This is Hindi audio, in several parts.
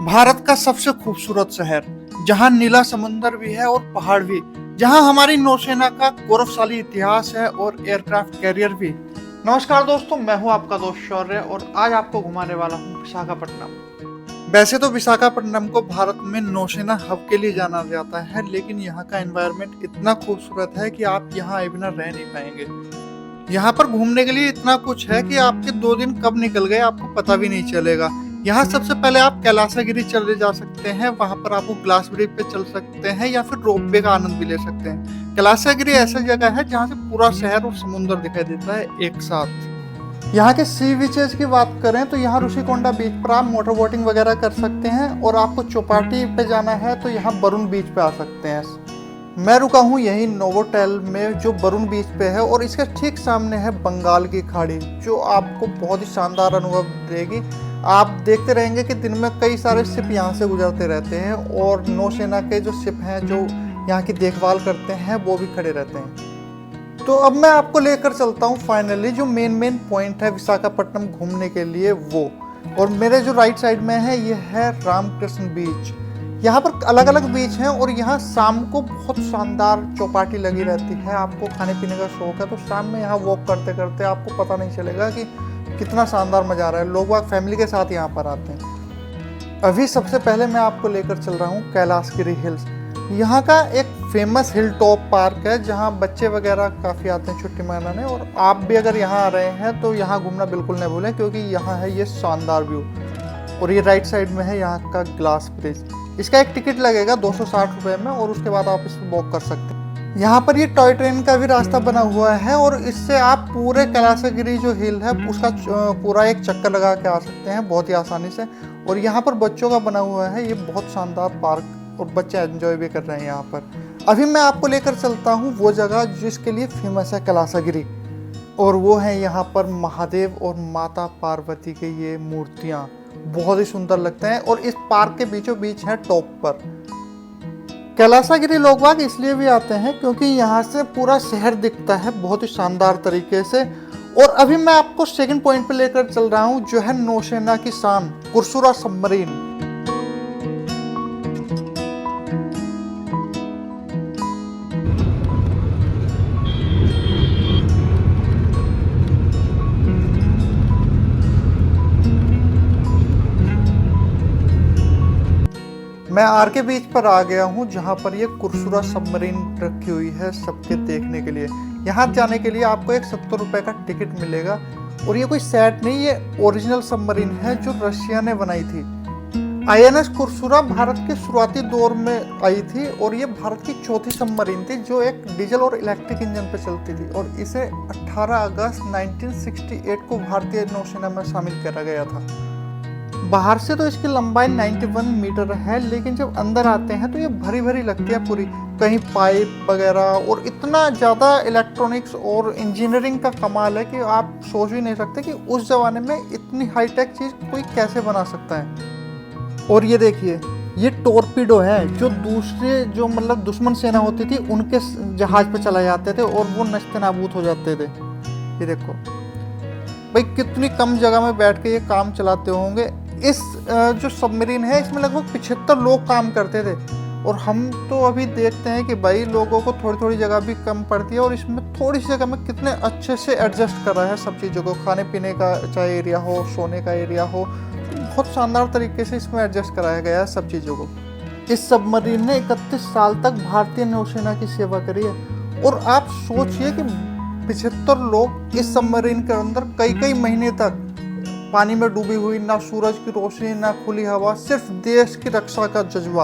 भारत का सबसे खूबसूरत शहर, जहां नीला समंदर भी है और पहाड़ भी, जहां हमारी नौसेना का गौरवशाली इतिहास है और एयरक्राफ्ट कैरियर भी। नमस्कार दोस्तों, मैं हूं आपका दोस्त शौर्य और आज आपको घुमाने वाला हूं विशाखापट्टनम। वैसे तो विशाखापट्टनम को भारत में नौसेना हब के लिए जाना जाता है, लेकिन यहाँ का एनवायरनमेंट इतना खूबसूरत है कि आप यहाँ आए बिना रह नहीं पाएंगे। यहाँ पर घूमने के लिए इतना कुछ है कि आपके 2 दिन कब निकल गए आपको पता भी नहीं चलेगा। यहाँ सबसे पहले आप कैलासागिरी चले जा सकते हैं, वहां पर आपको ग्लास ब्रिज पे चल सकते हैं या फिर रोपवे का आनंद भी ले सकते हैं। कैलासागिरी ऐसा जगह है जहाँ से पूरा शहर और समुद्र दिखाई देता है एक साथ। यहाँ के सी बीचेस की बात करें तो यहाँ ऋषिकोंडा बीच पर आप मोटर बोटिंग वगैरह कर सकते हैं, और आपको चौपाटी पे जाना है तो यहाँ वरुण बीच पे आ सकते हैं। मैं रुका हूँ यही नोवोटेल में जो वरुण बीच पे है, और इसके ठीक सामने है बंगाल की खाड़ी जो आपको बहुत ही शानदार अनुभव देगी। आप देखते रहेंगे कि दिन में कई सारे शिप यहाँ से गुजरते रहते हैं, और नौसेना के जो शिप हैं जो यहाँ की देखभाल करते हैं वो भी खड़े रहते हैं। तो अब मैं आपको लेकर चलता हूँ फाइनली जो मेन पॉइंट है विशाखापट्टनम घूमने के लिए वो। और मेरे जो राइट साइड में है ये है रामकृष्ण बीच। यहाँ पर अलग अलग बीच हैं, और यहाँ शाम को बहुत शानदार चौपाटी लगी रहती है। आपको खाने पीने का शौक है तो शाम में यहाँ वॉक करते करते आपको पता नहीं चलेगा कि कितना शानदार मजा आ रहा है। लोग बाग फैमिली के साथ यहाँ पर आते हैं। अभी सबसे पहले मैं आपको लेकर चल रहा हूँ कैलाशगिरी हिल्स। यहाँ का एक फेमस हिल टॉप पार्क है जहाँ बच्चे वगैरह काफ़ी आते हैं छुट्टी मनाने, और आप भी अगर यहाँ आ रहे हैं तो यहाँ घूमना बिल्कुल नहीं भूलें, क्योंकि यहाँ है ये शानदार व्यू। और ये राइट साइड में है यहाँ का ग्लास ब्रिज। इसका एक टिकट लगेगा 260 रुपये में, और उसके बाद आप इस पर वॉक कर सकते हैं। यहाँ पर ये टॉय ट्रेन का भी रास्ता बना हुआ है, और इससे आप पूरे कैलाशगिरी जो हिल है उसका पूरा एक चक्कर लगा के आ सकते हैं बहुत ही आसानी से। और यहाँ पर बच्चों का बना हुआ है ये बहुत शानदार पार्क, और बच्चे एंजॉय भी कर रहे हैं यहाँ पर। अभी मैं आपको लेकर चलता हूँ वो जगह जिसके लिए फेमस है कैलाशगिरी, और वो है यहाँ पर महादेव और माता पार्वती के ये मूर्तियाँ बहुत ही सुंदर लगते हैं, और इस पार्क के बीचों बीच है टॉप पर। कैलाशगिरी लोग बाग इसलिए भी आते हैं क्योंकि यहाँ से पूरा शहर दिखता है बहुत ही शानदार तरीके से। और अभी मैं आपको सेकंड पॉइंट पे लेकर चल रहा हूँ जो है नौसेना की शान कुरसुरा सबमरीन। मैं आर के बीच पर आ गया हूँ जहाँ पर ये कुरसुरा सबमरीन रखी हुई है सबके देखने के लिए। यहाँ जाने के लिए आपको एक 70 रुपये का टिकट मिलेगा, और ये कोई सेट नहीं, ये ओरिजिनल सबमरीन है जो रशिया ने बनाई थी। आईएनएस कुरसुरा भारत के शुरुआती दौर में आई थी, और ये भारत की चौथी सबमरीन थी जो एक डीजल और इलेक्ट्रिक इंजन पर चलती थी, और इसे 18 अगस्त 1968 को भारतीय नौसेना में शामिल करा गया था। बाहर से तो इसकी लंबाई 91 मीटर है, लेकिन जब अंदर आते हैं तो ये भरी भरी लगती है पूरी, कहीं पाइप वगैरह, और इतना ज़्यादा इलेक्ट्रॉनिक्स और इंजीनियरिंग का कमाल है कि आप सोच भी नहीं सकते कि उस ज़माने में इतनी हाईटेक चीज़ कोई कैसे बना सकता है। और ये देखिए, ये टॉर्पीडो है जो दूसरे जो मतलब दुश्मन सेना होती थी उनके जहाज पे चलाए जाते थे, और वो नष्ट नाबूद हो जाते थे। ये देखो भाई कितनी कम जगह में बैठ के ये काम चलाते होंगे। इस जो सबमरीन है इसमें लगभग 75 लोग काम करते थे, और हम तो अभी देखते हैं कि भाई लोगों को थोड़ी थोड़ी जगह भी कम पड़ती है, और इसमें थोड़ी सी जगह में कितने अच्छे से एडजस्ट कर रहा है सब चीज़ों को। खाने पीने का चाहे एरिया हो, सोने का एरिया हो, बहुत शानदार तरीके से इसमें एडजस्ट कराया गया है सब चीज़ों को। इस सबमरीन ने 31 साल तक भारतीय नौसेना की सेवा करी है, और आप सोचिए कि 75 लोग इस सबमरीन के अंदर कई कई महीने तक पानी में डूबी हुई, ना सूरज की रोशनी ना खुली हवा, सिर्फ देश की रक्षा का जज्बा,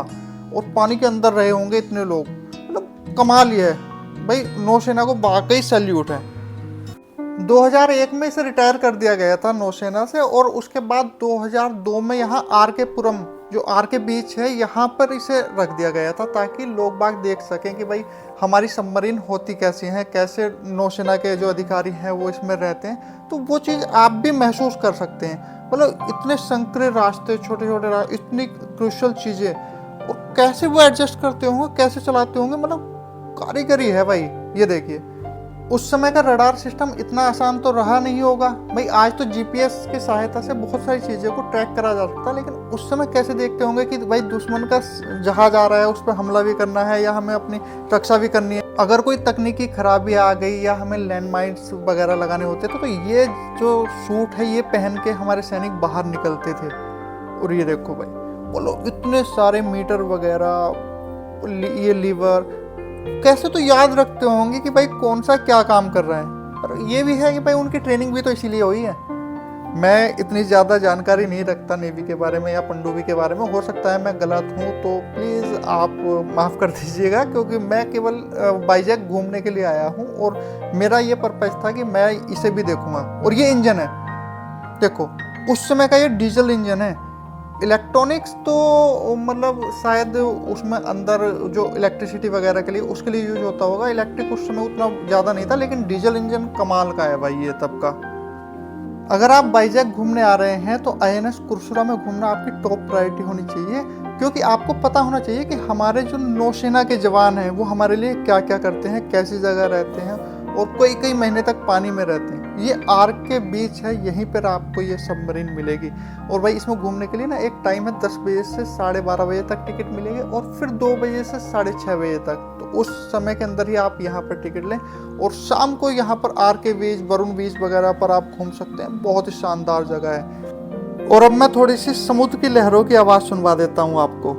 और पानी के अंदर रहे होंगे इतने लोग। मतलब कमाल ही है भाई, नौसेना को वाकई सैल्यूट है। 2001 में इसे रिटायर कर दिया गया था नौसेना से, और उसके बाद 2002 में यहाँ आर के पुरम जो आर के बीच है यहाँ पर इसे रख दिया गया था, ताकि लोग बाग देख सकें कि भाई हमारी सबमरीन होती कैसी हैं, कैसे नौसेना के जो अधिकारी हैं वो इसमें रहते हैं। तो वो चीज़ आप भी महसूस कर सकते हैं। मतलब इतने संकरे रास्ते, छोटे छोटे रास्ते, इतनी क्रूशल चीज़ें, और कैसे वो एडजस्ट करते होंगे, कैसे चलाते होंगे, मतलब कारीगरी है भाई। ये देखिए उस समय का रडार सिस्टम इतना आसान तो रहा नहीं होगा भाई। आज तो जीपीएस की सहायता से बहुत सारी चीज़ों को ट्रैक करा जा सकता है, लेकिन उस समय कैसे देखते होंगे कि भाई दुश्मन का जहाज आ रहा है, उस पर हमला भी करना है या हमें अपनी रक्षा भी करनी है। अगर कोई तकनीकी खराबी आ गई या हमें लैंड माइन्स वगैरह लगाने होते तो ये जो सूट है ये पहन के हमारे सैनिक बाहर निकलते थे। और ये देखो भाई, बोलो इतने सारे मीटर वगैरह, ये लीवर कैसे तो याद रखते होंगे कि भाई कौन सा क्या काम कर रहा है। पर ये भी है कि भाई उनकी ट्रेनिंग भी तो इसीलिए हुई है। मैं इतनी ज़्यादा जानकारी नहीं रखता नेवी के बारे में या पनडुब्बी के बारे में, हो सकता है मैं गलत हूँ तो प्लीज़ आप माफ़ कर दीजिएगा, क्योंकि मैं केवल वाइजैक घूमने के लिए आया हूँ और मेरा ये पर्पज़ था कि मैं इसे भी देखूँगा। और ये इंजन है, देखो उस समय का ये डीजल इंजन है। इलेक्ट्रॉनिक्स तो मतलब शायद उसमें अंदर जो इलेक्ट्रिसिटी वगैरह के लिए उसके लिए यूज होता होगा, इलेक्ट्रिक उस समय उतना ज़्यादा नहीं था, लेकिन डीजल इंजन कमाल का है भाई ये तब का। अगर आप वाइजैक घूमने आ रहे हैं तो आईएनएस कुरसुरा में घूमना आपकी टॉप प्रायोरिटी होनी चाहिए, क्योंकि आपको पता होना चाहिए कि हमारे जो नौसेना के जवान हैं वो हमारे लिए क्या क्या करते हैं, कैसी जगह रहते हैं और कई कई महीने तक पानी में रहते हैं। ये आर्क के बीच है, यहीं पर आपको ये सबमरीन मिलेगी। और भाई इसमें घूमने के लिए ना एक टाइम है, 10 बजे से 12:30 बजे तक टिकट मिलेगी और फिर 2 बजे से 6:30 बजे तक। तो उस समय के अंदर ही आप यहाँ पर टिकट लें और शाम को यहाँ पर आर के बीच, वरुण बीच वगैरह पर आप घूम सकते हैं। बहुत ही शानदार जगह है। और अब मैं थोड़ी सी समुद्र की लहरों की आवाज़ सुनवा देता हूँ आपको।